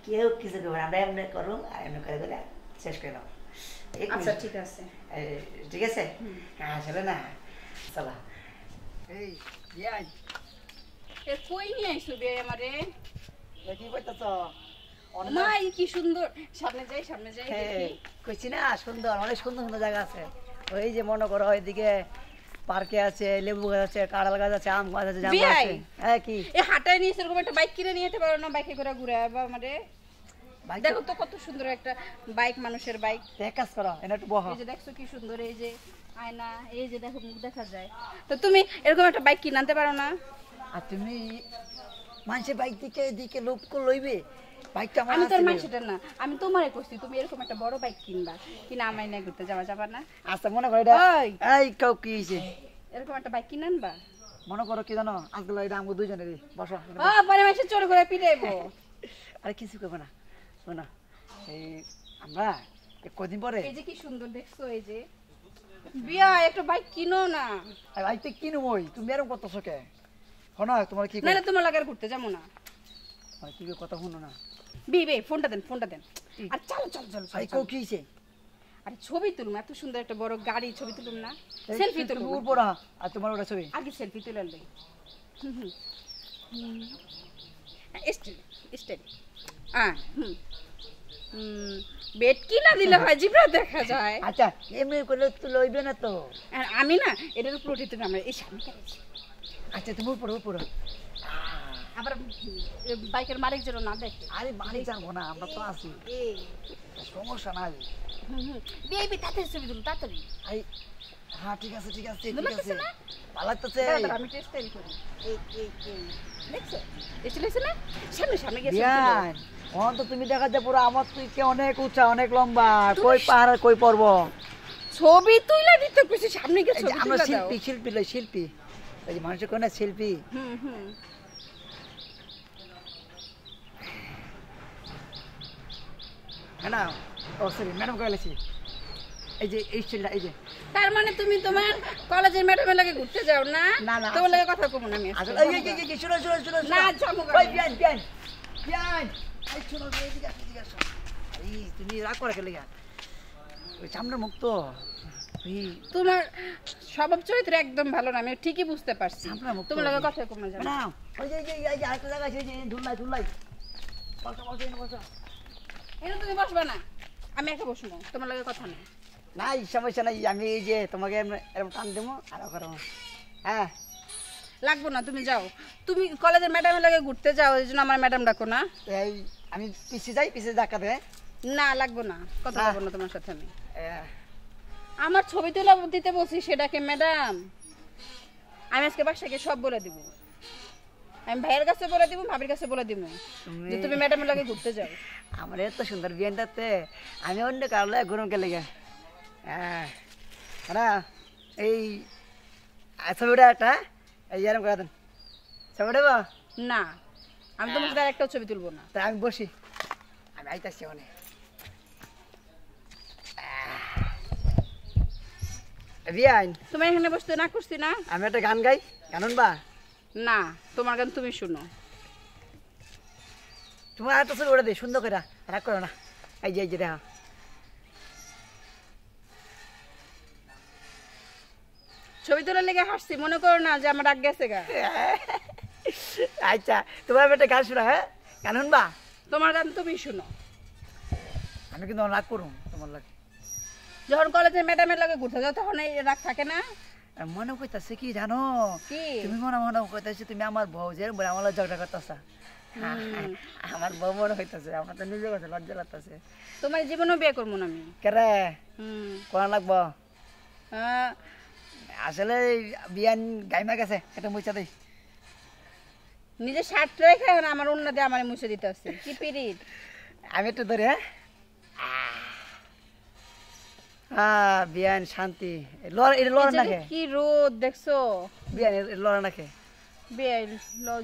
কেউ কিছু করবো না, আমরা এমনি করুন আর এমনি করে করে শেষ করে দাও। আচ্ছা ঠিক আছে। ঠিক আছে, হ্যাঁ আসলে না চলো। এই বিয়াই এ কই নিয়ে আইছো বিয়ে আমারে? কি করতেছ? মা এই কি সুন্দর, সামনে যাই দেখি। কইছি না সুন্দর, অনেক সুন্দর সুন্দর জায়গা আছে। ওই যে মনে করো ওইদিকে পার্কে আছে, লেবু গাছ আছে, কাঁঠাল গাছ আছে, আম গাছ আছে, জাম গাছ আছে। হ্যাঁ কি এ হাঁটায় নিয়ে এরকম একটা বাইক কিনে নিয়ে যেতে পারো না? বাইকে করে ঘুরে আমারে দেখো তো কত সুন্দর একটা বাইক, মানুষের বাইক। এক কাজ করো, এনে একটু বহো। এই যে দেখছো কি সুন্দর, এই যে আয়না, এই যে দেখো মুখ দেখা যায়। তো তুমি এরকম একটা বাইক কিনে আনতে পারো না? আর তুমি মানুষের বাইক দিকে দিকে লোভ করে লইবে বাইকটা? আমি তোর মাই সেটা না, আমি তোমারে কইছি তুমি এরকম একটা বড় বাইক কিনবা, কিনা আমায় নিয়ে ঘুরতে যাবা না? আচ্ছা মনে করো এটা এই কাউ কি হইছে, এরকম একটা বাইক কিনে আনবা। মনে করো কি জানো, আজকে এটা আমাকে দুইজনেরই বসো। পরে মাসে চোর করে পিটাইবো। আরে কিছু করবো না, শোনা এই আমরা কদিন পরে এই যে কি সুন্দর দেখছো, এই যে বিয়া একটা বাইক কিনো না। বাইক তো কিনবো, তুমি এরকম করতেছো কে? শোনা তোমার কি না তোমার লাগে ঘুরতে যাবো না। কি কথা শুনো না, বিবে ফোনটা দেন আর চলো ভাই কো কি হইছে? আরে ছবি তুলুম, এত সুন্দর একটা বড় গাড়ি, ছবি তুলুম না? সেলফি তুলুম উপরা, আর তোমার ওটা ছবি আগে সেলফি তুলে লই। স্টেডি বেড কি না দিলে হয়, জিব্রা দেখা যায়। আচ্ছা এমনি করলে তো লইবে না তো। আর আমি না এটার উপর উঠে তুমি আমার এই সামনে। আচ্ছা তুমি উপরে আবার বাইকের মালিক যেন না দেখে। আরে মালিক জানবো না, আমরা তো আছি, সমস্যা নাই। বেবি তাড়াতাড়ি ছবি তুলো, তাড়াতাড়ি। হ্যাঁ ঠিক আছে ভালো লাগতেছে। আমি টেস্ট করি। দেখছো এসে না সামনে গেছে। তো তুমি দেখা যায় পুরো আমার থেকে অনেক উঁচা, অনেক লম্বা, কই পাহাড় কই পর্বত। ছবি তুইলা দিতে কইছি, সামনে গেছে। আমরা শিল্পী এই যে মানুষের কোন শিল্পী। হ্যাঁ না, ও সরি ম্যাডাম কইলেছি, এই যে এই স্টাইলটা, এই যে তার মানে তুমি তোমার কলেজের ম্যাডামের লাগে ঘুরতে যাও না? তোমার লাগে কথা কমু না আমি। এই শুনো না যাবো ওই বিয়ান এই শুনো, এদিকে আসো। এই তুমি রাগ করে গেলে ওই সামনের মুখ তো তোমার স্বভাব চরিত্র একদম ভালো না, আমি ঠিকই বুঝতে পারছি। তোমার লাগে কথা কমে যাবে না। ওই যে এই যে আরেকটা জায়গা আছে, এই যে ঝুলাই বসো। এনে তুমি বসবে না, আমি একা বসবো, তোমার লাগে কথা নেই। নাই সমস্যা নাই, আমি এই যে তোমাকে এরকম টান দেবো আর করবো। হ্যাঁ লাগবো না, তুমি যাও। তুমি কলেজের ম্যাডামের লাগে ঘুরতে যাও, এই জন্য আমার ম্যাডাম ডাকো না। এই আমি পিছিয়ে ধাক্কা দেয় না, লাগবো না, কথা বলবো না তোমার সাথে আমি। আমার ছবি তুলে দিতে বলছি, সেটাকে ম্যাডাম আমি আজকে বাসাকে সব বলে দিব। আমি ভাইয়ের কাছে বলে দিব, ভাবির কাছে বলে দিব যে তুমি ম্যাডামের লাগে ঘুরতে যাও। আমার এত সুন্দর বিয়ানটাতে আমি অন্য কারো লাগে ঘুরম কে লেগে। হ্যাঁ এই ছবিটা একটা এই এরকম করে দেন, ছবিটা না আমি তোমার সাথে একটা ছবি তুলবো না। তাই আমি বসি, আমি আইতাছি অনেক। বিয়ান তুমি এখানে বসতে না করছি না? আমি একটা গান গাই, গান শুনবা? না, তোমার গান তুমি শুনো। তোমার একটা ছবি ওটা দিই সুন্দর করে, রাগ করো না। এই যে দেখা ছবি তোলার লেগে হাসছি, মনে করো না যে আমার রাগ গেছে গা। আচ্ছা তোমার একটা গান শোনা, হ্যাঁ গান শুনবা? তোমার গান তুমি শুনো। আমি কিন্তু রাগ করুন তোমার লাগে। যখন কলেজের ম্যাডামের লাগে ঘুরতে যাও তখন এই রাগ থাকে না? মনে কইতাছে কি জানো, কি তুমি মনে কইতাছে তুমি আমার বউ, যে আমার ঝগড়া করতেছা। আমার বউ মনে হইতাছে, আমার তো নিজের কাছে লজ্জা লাগতেছে। তোমার জীবনেও বিয়ে করবো না আমি। কেরে কোন লাগবো? আসলে বিয়ান গাইমা গেছে, এটা মুছা দেই। নিজে শার্ট রেখে আমার অন্য দিয়ে আমার মুছে দিতে আসছে, কি পিরিট। আমি একটু ধরে বিয়ান শান্তি। কি রোদ দেখছো বিয়ান, লড়া নাকি বিয়ান?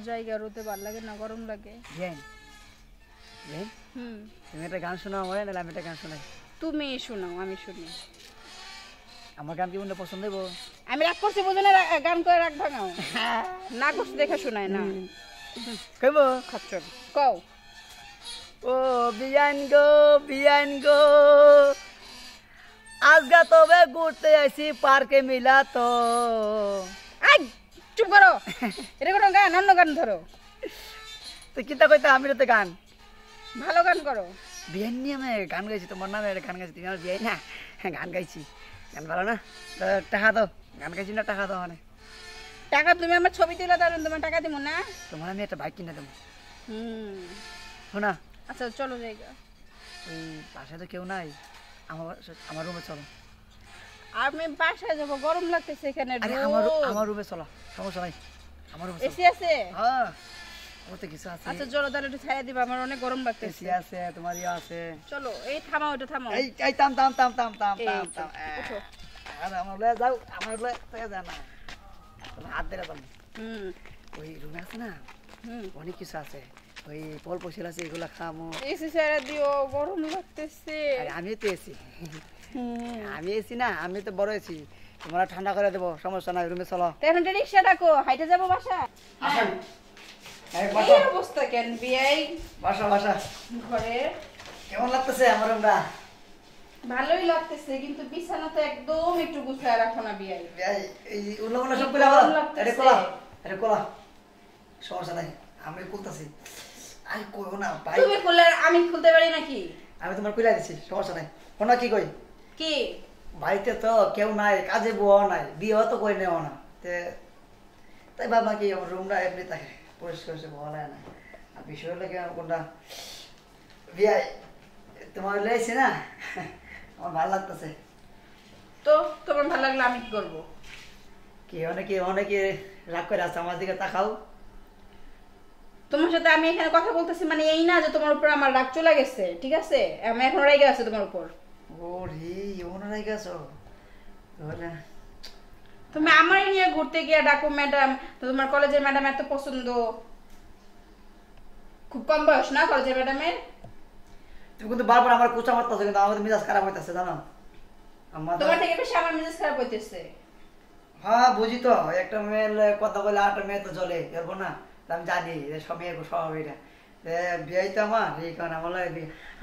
জায়গা রোদে ভালো লাগে না, গরম লাগে। বিয়ান তুমি একটা গান শোনাও আমার, নাহলে আমি একটা গান শোনাই। তুমি শোনাও, আমি শুনি। আমার গান কি মনে পছন্দ হইব? আমি রাগ করছি বুঝো না, গান করে রাগ ভাঙাও না করছি দেখা শোনায় না। কইব খাচ্ছ কও ও বিয়ান গো আজগা তবে ঘুরতে আইছি পার্কে মিলা তো আই চুপ করো এটা কোনো গান অন্য গান ধরো তো কিতা কইতা আমি তো গান ভালো গান করো বিয়ান নিয়ে আমি গান গাইছি তোমার নামে একটা গান গাইছি তুমি আমার বিয়াই না হ্যাঁ গান গাইছি গান ভালো না তো টাকা দাও গান গাইছি না টাকা দাও মানে টাকা তুমি আমার ছবি তুলে দাও তোমার টাকা দিব না তোমার আমি একটা বাইক কিনে দেবো শোনা আচ্ছা চলো জায়গা ওই পাশে তো কেউ নাই আমার রুমে চলো আমি বাসায় যাবো গরম লাগতেছে এখানে আমার রুমে চলো সমস্যা নাই আমার রুমে এসি আছে হ্যাঁ ওতে কিছু আছে আচ্ছা চলো তাহলে একটু ছায়া দিবা আমার অনেক গরম লাগতেছে এসি আছে তোমার ইয়ে আছে চলো এই থামাও এটা থামাও এই থাম উঠো আরে আমার লয়ে যাও আমার লয়ে যা না তোমার হাত ধরে দাও ওই রুমে আছে না অনেক কিছু আছে ওই ফল পশিল আছে এগুলা খামো এসি ছায়া দিও গরম লাগতেছে আরে আমি তো এসি আমি এসি না আমি তো বড় এসি তোমরা ঠান্ডা করে দেবো সমস্যা নাই রুমে চলো তো এখন রিক্সা ডাকো হাইটে যাবো বাসা আসেন এই অবস্থা কেন বিয়াই বাসা ঘরে কেমন লাগতেছে আমার রুমটা ভালোই লাগতেছে কিন্তু বিছানা তো একদম একটু গুছায় রাখো না বিয়াই এই উল্লাগুলো সব খুলে আবার আরে কোলা সমস্যা নাই আমি খুলতেছি আই কইও না ভাই তুমি খুলে আমি খুলতে পারি নাকি আমি তোমার খুলে দিছি সমস্যা নাই কোনা কি কই কি বাড়িতে তো কেউ নাই কাজে বুয়া নাই বিয়ে তো কই নেও না তাই বাবা কি আমার রুমটা এমনি থাকে পরিষ্কার সে ভালো লাগে না আর বিষয় হলে কি কোনটা বিয়ে তোমার লেগেছে না আমার ভালো লাগতেছে তো তোমার ভালো লাগলে আমি কি করবো কি অনেকে রাগ করে আছে আমার দিকে তাকাও তোমার সাথে আমি এখানে কথা বলতেছি মানে এই না যে তোমার উপর আমার রাগ চলে গেছে ঠিক আছে আমি এখন রেগে আছি তোমার উপর ও রে এমন রাগ গেছো তাহলে তুমি আমারই নিয়ে ঘুরতে গিয়ে ডাকো ম্যাডাম তো তোমার কলেজের ম্যাডাম এত পছন্দ খুব কম বয়স না কলেজের ম্যাডামের তুমি কিন্তু বারবার আমার কোচা মারতেছো কিন্তু আমাদের মেজাজ খারাপ হইতেছে জানো তোমার থেকে বেশি আমার মেজাজ খারাপ হইতেছে হ্যাঁ বুঝি তো একটা মেয়ের কথা বলে আরেকটা মেয়ে তো চলে এরপর না আমি জানি সব মেয়ের স্বভাব এটা বিয়ে তো আমার এই কারণে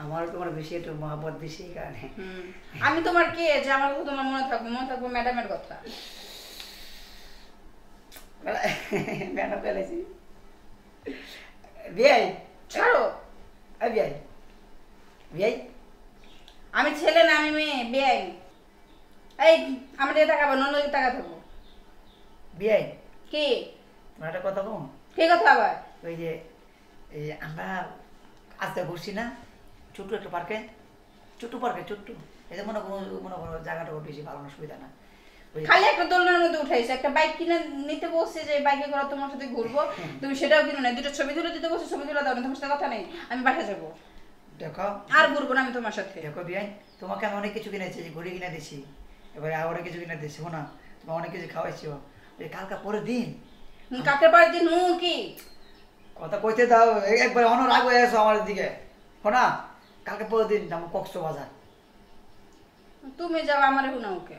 আমার তোমার বেশি একটু মহাবত বেশি এই কারণে আমি তোমার কে যে আমার কথা তোমার মনে থাকবো ম্যাডামের কথা ম্যাডাম পেলেছি বিয়ে ছাড়ো বিয়ে আমি ছেলে না আমি মেয়ে বিয়ে এই আমার দিকে তাকাবো অন্য দিকে তাকা থাকবো বিয়ে কি তোমার একটা কথা বল কি কথা আবার ওই যে এই আমরা আজকে ঘুরছি না ছোট্ট একটা পার্কে ছোট্ট এটা মনে করো জায়গাটা বেশি ভালো না সুবিধা না খালি একটা দোলনার মধ্যে উঠাইছে একটা বাইক কিনে নিতে বসছে যে বাইকে করে তোমার সাথে ঘুরবো তুমি সেটাও কিনো না দুটো ছবি তুলে দিতে বসে ছবি তুলে দাও না তোমার সাথে কথা নেই আমি বাসা যাবো দেখো আর ঘুরবো না আমি তোমার সাথে দেখো বিয়াই তোমাকে আমি অনেক কিছু কিনেছি ঘুড়ি কিনে দিছি এবার আরো কিছু কিনে দিছি শোনা তোমার অনেক কিছু খাওয়াইছো কালকে পরের দিন কালকে পরের দিন কি কথা কইতে দাও একবার অনর রাগ হয়ে গেছো আমার দিকে শোনা কালকে পরের দিন যাবো কক্সবাজার তুমি যাও আমার হুনা ওকে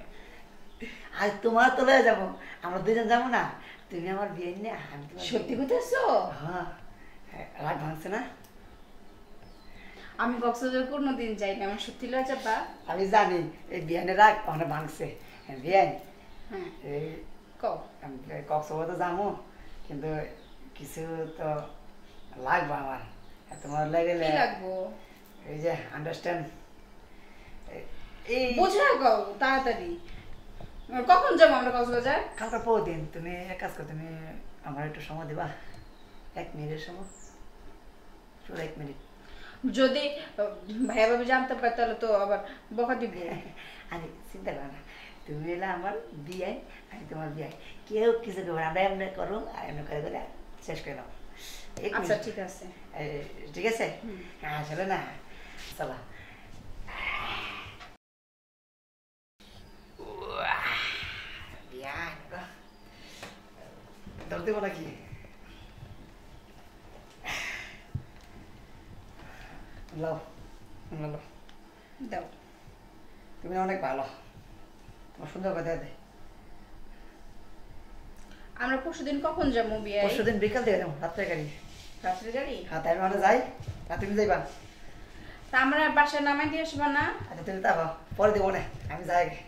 আজ তোমার তো লয়ে যাবো আমরা দুজন যাবো না তুমি আমার বিয়ে নিয়ে আমি সত্যি কইতেছো হ্যাঁ রাগ ভাঙছে না আমি কক্সবাজার কোনোদিন যাই না আমার সত্যি লয়ে যাবা আমি জানি এই বিয়ানে রাগ অনেক ভাঙছে বিয়ান হ্যাঁ এই কক্সবাজার যাবো কিন্তু কিছু তো লাগবে আমার তোমার লাগলে লাগবো এই যে আন্ডারস্ট্যান্ড এই বুঝা গো তাড়াতাড়ি কখন যাবো আমরা কক্সবাজার কালকে পরের দিন তুমি এক কাজ করো তুমি আমার একটু সময় দিবা 1 মিনিটের সময় শুধু 1 মিনিট যদি ভাইয়া ভাবি জানতে পারে তাহলে তো আবার বকা দিব আমি চিন্তা করো না তুমি এলে আমার বিয়ে আমি তোমার বিয়ে কেউ কিছু করবো আমরা এমনি করো আর এমনি করে করে শেষ করে দাও আচ্ছা ঠিক আছে ঠিক আছে আসলে না চলো দর দেবো নাকি দাও তুমি অনেক ভালো তোমার সুন্দর কথা দেয় আমরা পরশুদিন কখন যাবো বিয়ে পরশুদিন বিকাল থেকে যাবো রাত্রে গাড়ি রাত্রে গাড়ি হ্যাঁ তাই মানে যাই আর তুমি যাইবা তা আমরা বাসায় নামাই দিয়ে আসবো না? আচ্ছা তুমি তাকো, পরে দিব না, আমি যাই গে।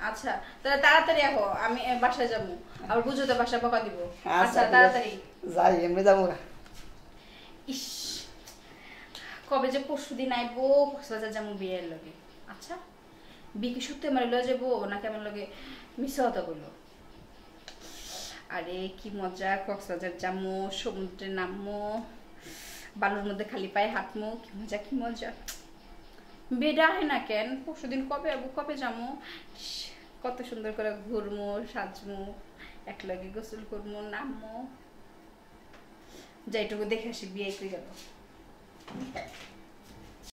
আচ্ছা তাহলে তাড়াতাড়ি আহো, আমি বাসায় যাবো, আর বুঝো তো বাসায় বকা দিব। আচ্ছা ঠিক আছে। তাড়াতাড়ি যাই, এমনি যাবো না। ইস, কবে যে পরশুদিন আইবো কক্সবাজার যাবো বিয়ের লগে। আচ্ছা বিয়ে কি সত্যি আমার লয়ে যাবো নাকি আমার লগে মিশে হতে বললো? আরে কি মজা, কক্সবাজার যাবো, সমুদ্রে নামবো, বালুর মধ্যে খালি পায়ে হাঁটবো, কি মজা কি মজা। বেডা হয় না কেন? পরশুদিন কবে আবো, কবে যাবো? কত সুন্দর করে ঘুরমো, সাজমো, একলগে গোসল করবো, নামবো, যাইটুকু দেখে আসি বিয়ে করে গেল।